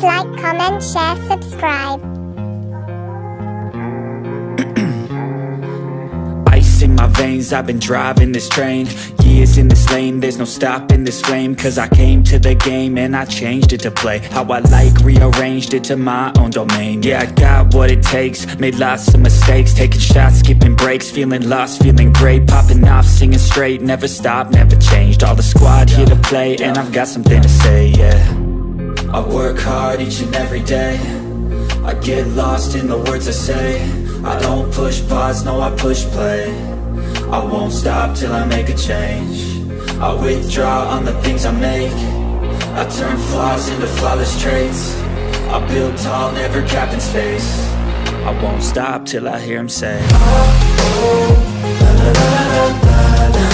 like, comment, share, subscribe. Ice in my veins, I've been driving this train. Years in this lane, there's no stopping this flame. Cause I came to the game and I changed it to play how I like, rearranged it to my own domain. Yeah, I got what it takes, made lots of mistakes, taking shots, skipping breaks, feeling lost, feeling great, popping off, singing straight, never stopped, never changed. All the squad here to play, and I've got something to say, yeah. I work hard each and every day, I get lost in the words I say. I don't push pause, no I push play. I won't stop till I make a change. I withdraw on the things I make. I turn flaws into flawless traits. I build tall, never capped in space. I won't stop till I hear him say, oh, oh, la, la, la, la, la, la.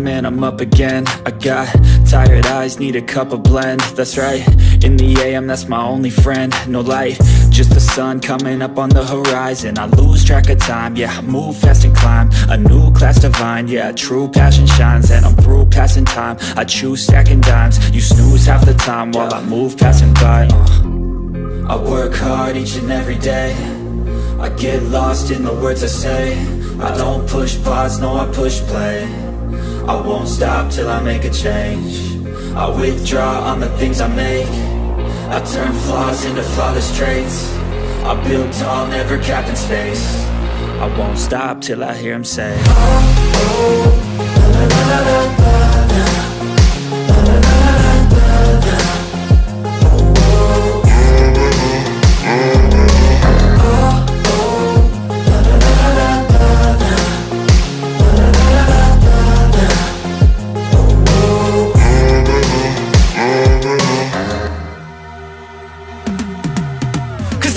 And I'm up again. I got tired eyes, need a cup of blend. That's right, in the AM, that's my only friend. No light, just the sun coming up on the horizon. I lose track of time, yeah, I move fast and climb a new class divine, yeah, true passion shines. And I'm through passing time, I choose stacking dimes. You snooze half the time while I move passing by. I work hard each and every day, I get lost in the words I say. I don't push pause, no I push play. I won't stop till I make a change. I withdraw on the things I make. I turn flaws into flawless traits. I build tall, never capped in space. I won't stop till I hear him say, oh, oh, la, la, la, la, la, la.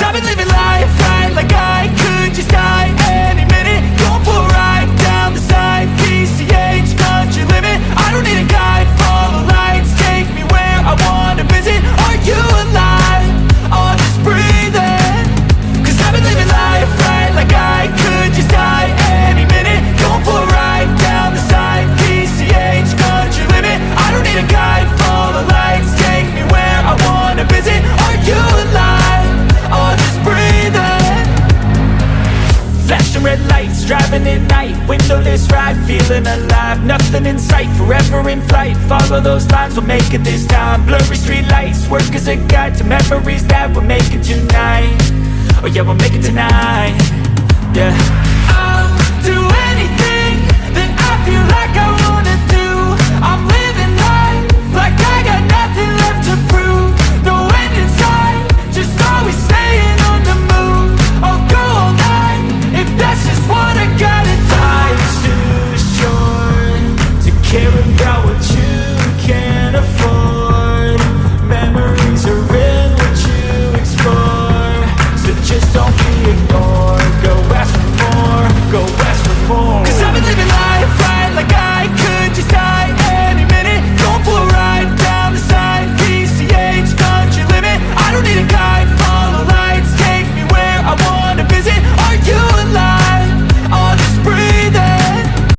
I've been living life right like I could just die any minute. Going for a ride down the side, PCH, country limit. I don't need a guide, follow lights, take me where I wanna visit. Are you alive? Or just breathing? Cause I've been living life right like I could just die any minute. Going for a ride down the side, PCH, country limit. I don't need a guide, follow lights, take me where I wanna visit. Are you alive? Or just breathing? Flashing red lights, driving at night, windowless ride, feeling alive. Nothing in sight, forever in flight. Follow those lines, we'll make it this time. Blurry street lights, work as a guide to memories that we're making tonight. Oh yeah, we'll make it tonight. Yeah.